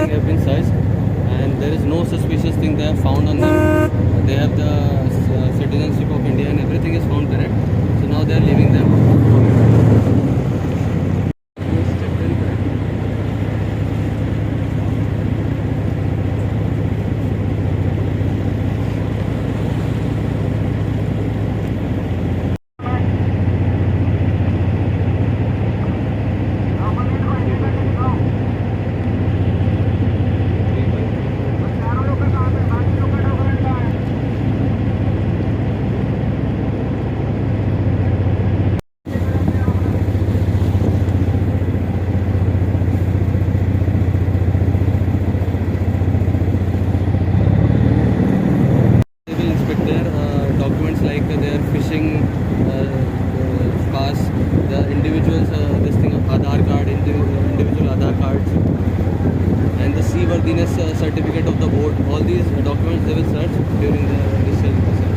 everything have been searched, and there is no suspicious thing they have found on them. They have the citizenship of India and everything is found correct. So now they are leaving them. Their fishing pass, the individuals, this thing of Aadhaar card, individual Aadhaar cards, and the seaworthiness certificate of the boat. All these documents they will search during the initial process.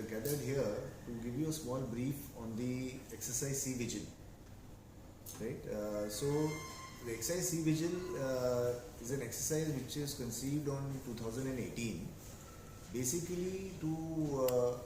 Gathered here to give you a small brief on the Exercise Sea Vigil. Right. So the Exercise Sea Vigil is an exercise which is conceived on 2018, basically to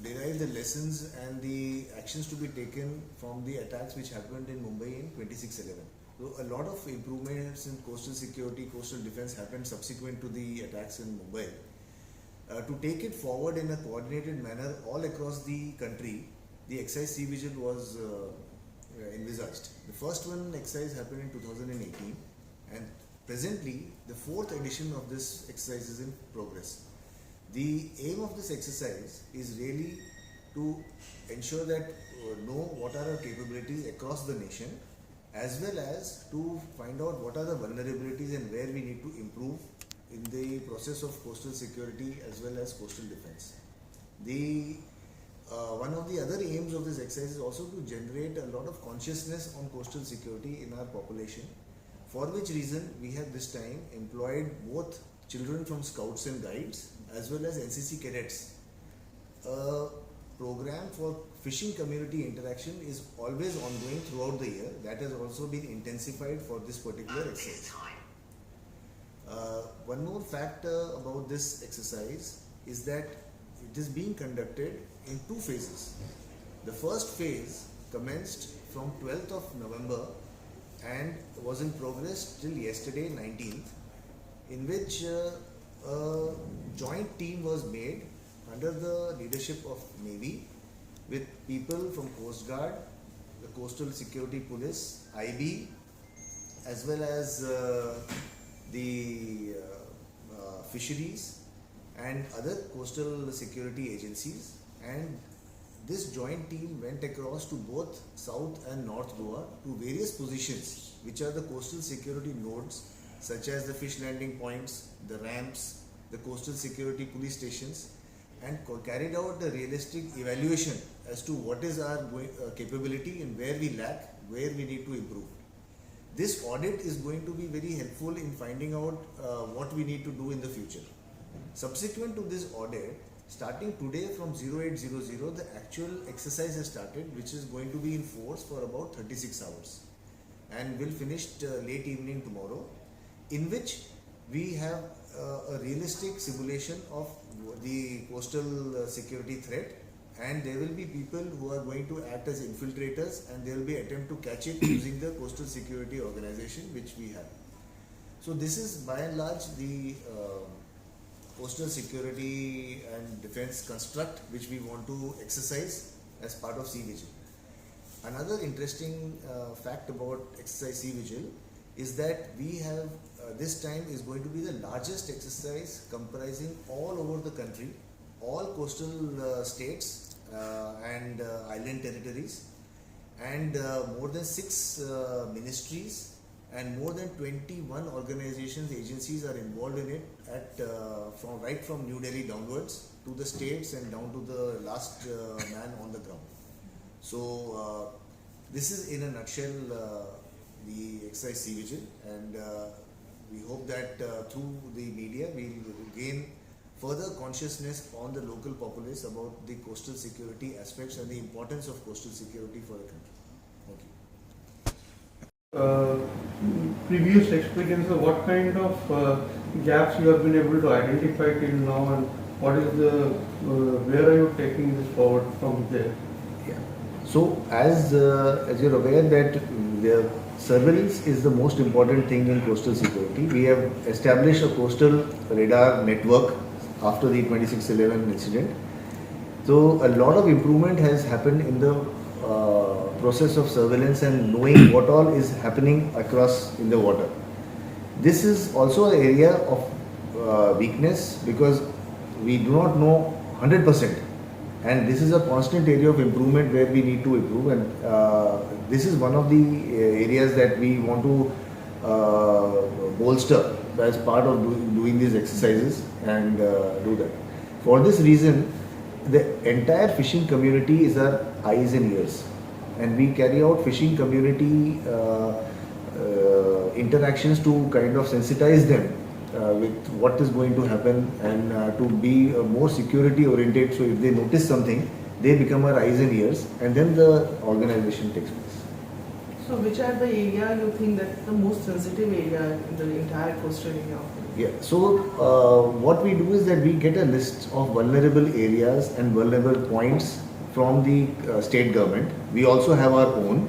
derive the lessons and the actions to be taken from the attacks which happened in Mumbai in 26/11. So a lot of improvements in coastal security, coastal defense happened subsequent to the attacks in Mumbai. To take it forward in a coordinated manner all across the country, the Exercise Sea Vigil was envisaged. The first one exercise happened in 2018, and presently the fourth edition of this exercise is in progress. The aim of this exercise is really to ensure that know what are our capabilities across the nation, as well as to find out what are the vulnerabilities and where we need to improve in the process of coastal security as well as coastal defense. One of the other aims of this exercise is also to generate a lot of consciousness on coastal security in our population, for which reason we have this time employed both children from Scouts and Guides as well as NCC cadets. A program for fishing community interaction is always ongoing throughout the year. That has also been intensified for this particular exercise. One more fact about this exercise is that it is being conducted in two phases. The first phase commenced from 12th of November and was in progress till yesterday 19th, in which a joint team was made under the leadership of Navy with people from Coast Guard, the Coastal Security Police, IB, as well as the fisheries and other coastal security agencies, and this joint team went across to both South and North Goa to various positions which are the coastal security nodes, such as the fish landing points, the ramps, the coastal security police stations, and carried out a realistic evaluation as to what is our capability and where we lack, where we need to improve. This audit is going to be very helpful in finding out what we need to do in the future. Subsequent to this audit, starting today from 0800, the actual exercise has started, which is going to be in force for about 36 hours and will finish late evening tomorrow, in which we have a realistic simulation of the coastal security threat and there will be people who are going to act as infiltrators, and there will be attempt to catch it using the coastal security organization which we have. So this is by and large the coastal security and defense construct which we want to exercise as part of Sea Vigil. Another interesting fact about Exercise Sea Vigil is that we have this time is going to be the largest exercise comprising all over the country, all coastal states and island territories, and more than 6 ministries and more than 21 organizations, agencies are involved in it at right from New Delhi downwards to the states and down to the last man on the ground. So this is in a nutshell the Exercise Sea Vigil, and we hope that through the media we will gain further consciousness on the local populace about the coastal security aspects and the importance of coastal security for the country. Thank you. Previous experience, what kind of gaps you have been able to identify till now, and what is the where are you taking this forward from there? Yeah. So as you're aware that the surveillance is the most important thing in coastal security. We have established a coastal radar network after the 26/11 incident. So a lot of improvement has happened in the process of surveillance and knowing what all is happening across in the water. This is also an area of weakness because we do not know 100%, and this is a constant area of improvement where we need to improve, and this is one of the areas that we want to bolster as part of doing these exercises and do that. For this reason, the entire fishing community is our eyes and ears, and we carry out fishing community interactions to kind of sensitize them with what is going to happen and to be more security oriented. So if they notice something, they become our eyes and ears, and then the organization takes place. So which are the area you think that the most sensitive area in the entire coastal area? Yeah, so what we do is that we get a list of vulnerable areas and vulnerable points from the state government. We also have our own.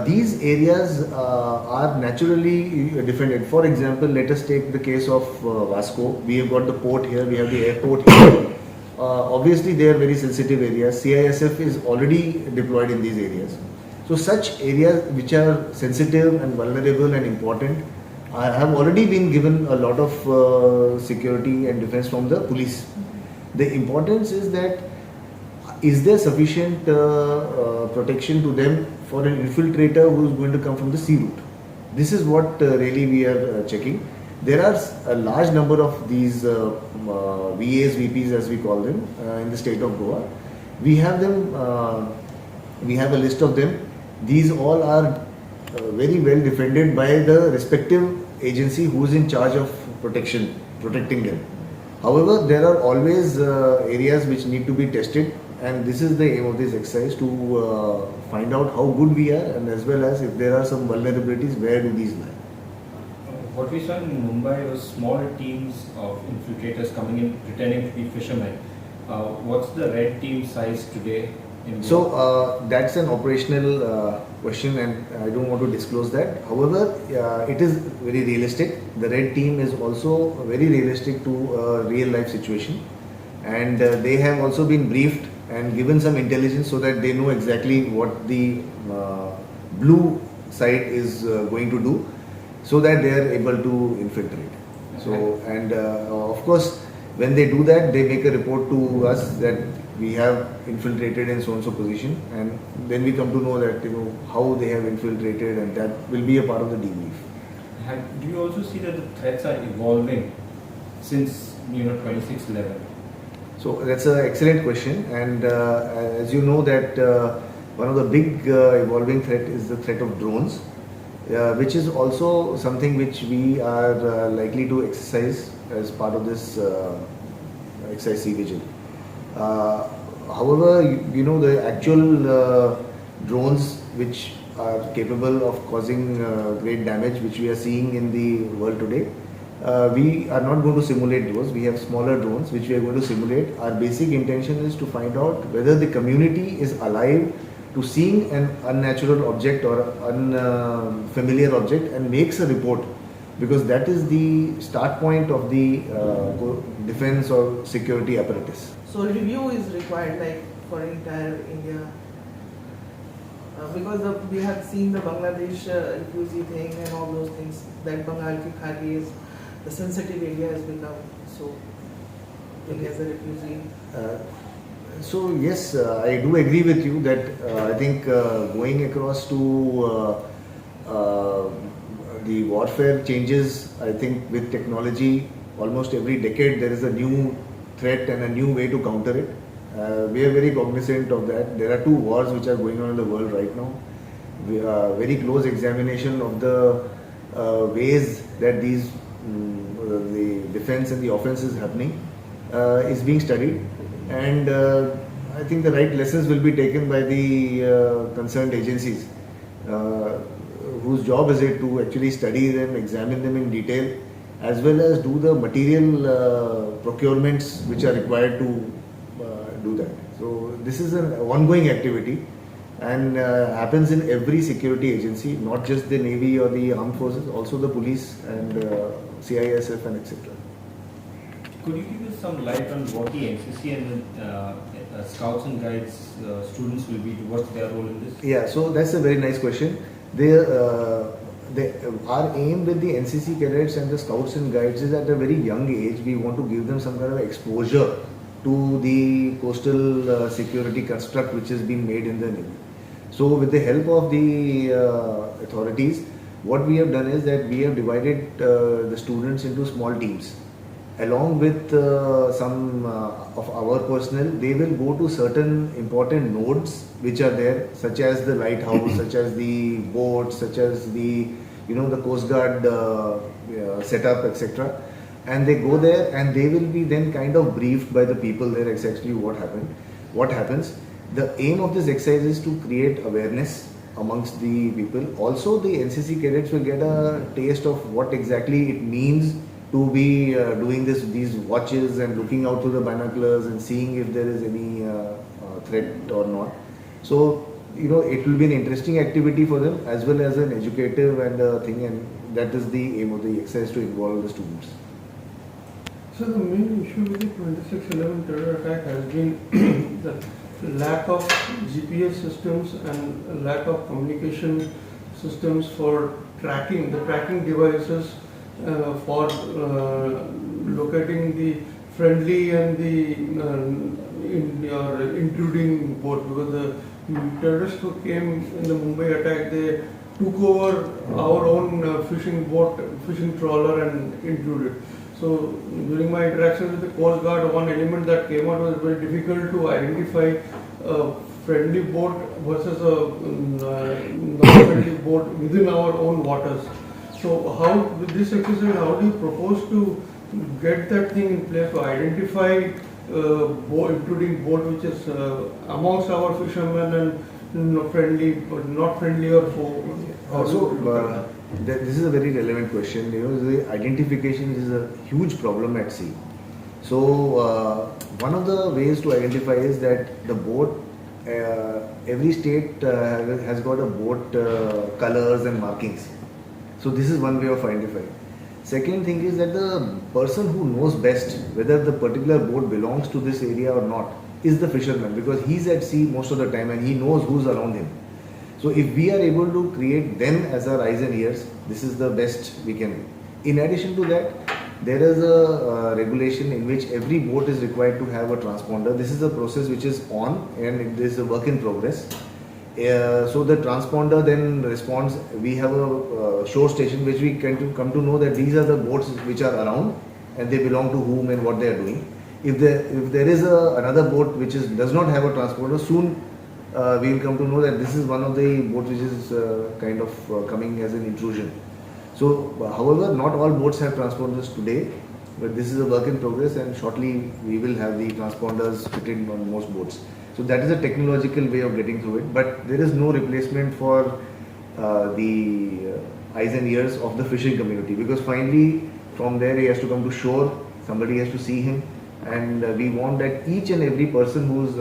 These areas are naturally defended. For example, let us take the case of Vasco. We have got the port here, we have the airport here. Obviously, they are very sensitive areas. CISF is already deployed in these areas. So such areas which are sensitive and vulnerable and important have already been given a lot of security and defense from the police. The importance is that is there sufficient protection to them for an infiltrator who is going to come from the sea route. This is what really we are checking. There are a large number of these VAs, VPs as we call them in the state of Goa. We have them, we have a list of them. These all are very well defended by the respective agency who is in charge of protecting them. However, there are always areas which need to be tested, and this is the aim of this exercise, to find out how good we are, and as well as if there are some vulnerabilities, where do these lie. What we saw in Mumbai was small teams of infiltrators coming in pretending to be fishermen. What's the red team size today? So that's an operational question, and I don't want to disclose that. However, it is very realistic. The red team is also very realistic to a real life situation, and they have also been briefed and given some intelligence so that they know exactly what the blue side is going to do, so that they are able to infiltrate. So, and of course, when they do that, they make a report to us that we have infiltrated in so and so position, and then we come to know that how they have infiltrated, and that will be a part of the debrief. Do you also see that the threats are evolving since 26/11? So that's an excellent question, and as you know that one of the big evolving threat is the threat of drones, which is also something which we are likely to exercise as part of this Exercise Sea Vigil. However, the actual drones which are capable of causing great damage, which we are seeing in the world today, We are not going to simulate those. We have smaller drones which we are going to simulate. Our basic intention is to find out whether the community is alive to seeing an unnatural object or unfamiliar object and makes a report, because that is the start point of the defense or security apparatus. So review is required, like for entire India, because we have seen the Bangladesh refugee thing and all those things. That Bengal ki Khari is the sensitive area has become so. India as a refugee. So yes, I do agree with you that I think going across to the warfare changes. I think with technology, almost every decade there is a new threat and a new way to counter it. We are very cognizant of that. There are two wars which are going on in the world right now. We very close examination of the ways that these the defense and the offense is happening is being studied, and I think the right lessons will be taken by the concerned agencies, whose job is it to actually study them, examine them in detail, as well as do the material procurements which are required to do that. So this is an ongoing activity and happens in every security agency, not just the Navy or the armed forces, also the police and CISF and etc. Could you give us some light on what the NCC and the Scouts and Guides students will be? What's their role in this? Yeah, so that's a very nice question. Our aim with the NCC cadets and the Scouts and Guides is at a very young age, we want to give them some kind of exposure to the coastal security construct which has been made in the Navy. So with the help of the authorities, what we have done is that we have divided the students into small teams. Along with some of our personnel, they will go to certain important nodes which are there, such as the lighthouse, such as the boats, such as the the Coast Guard setup, etc. And they go there and they will be then kind of briefed by the people there exactly what happens. The aim of this exercise is to create awareness amongst the people. Also, the NCC cadets will get a taste of what exactly it means to be doing these watches and looking out through the binoculars and seeing if there is any threat or not. So it will be an interesting activity for them as well as an educative and thing, and that is the aim of the exercise, to involve the students. So the main issue with the 26/11 terror attack has been the lack of GPS systems and lack of communication systems for tracking, the tracking devices for locating the friendly and the intruding boat, because the terrorists who came in the Mumbai attack, they took over our own fishing trawler and intruded. So during my interactions with the Coast Guard, one element that came out was very difficult to identify a friendly boat versus a non-friendly boat within our own waters. So how, with this exercise, how do you propose to get that thing in place to identify intruding boat which is amongst our fishermen and friendly, but not friendly or foe? This is a very relevant question. The identification is a huge problem at sea. So one of the ways to identify is that the boat, every state has got a boat colors and markings. So this is one way of identifying. Second thing is that the person who knows best whether the particular boat belongs to this area or not is the fisherman, because he's at sea most of the time and he knows who's around him. So if we are able to create them as our eyes and ears, this is the best we can do. In addition to that, there is a regulation in which every boat is required to have a transponder. This is a process which is on and it is a work in progress. So the transponder then responds. We have a shore station which we can come to know that these are the boats which are around and they belong to whom and what they are doing. If there is another boat which does not have a transponder, soon we will come to know that this is one of the boats which is kind of coming as an intrusion. So, however, not all boats have transponders today, but this is a work in progress, and shortly we will have the transponders fitted on most boats. So that is a technological way of getting through it, but there is no replacement for the eyes and ears of the fishing community, because finally From there he has to come to shore, somebody has to see him, and we want that each and every person who's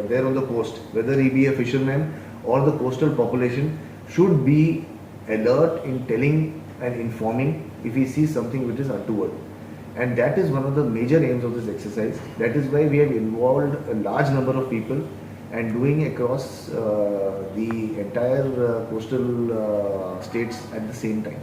there on the coast, whether he be a fisherman or the coastal population, should be alert in telling and informing if he sees something which is untoward. And that is one of the major aims of this exercise. That is why we have involved a large number of people and doing across the entire coastal states at the same time.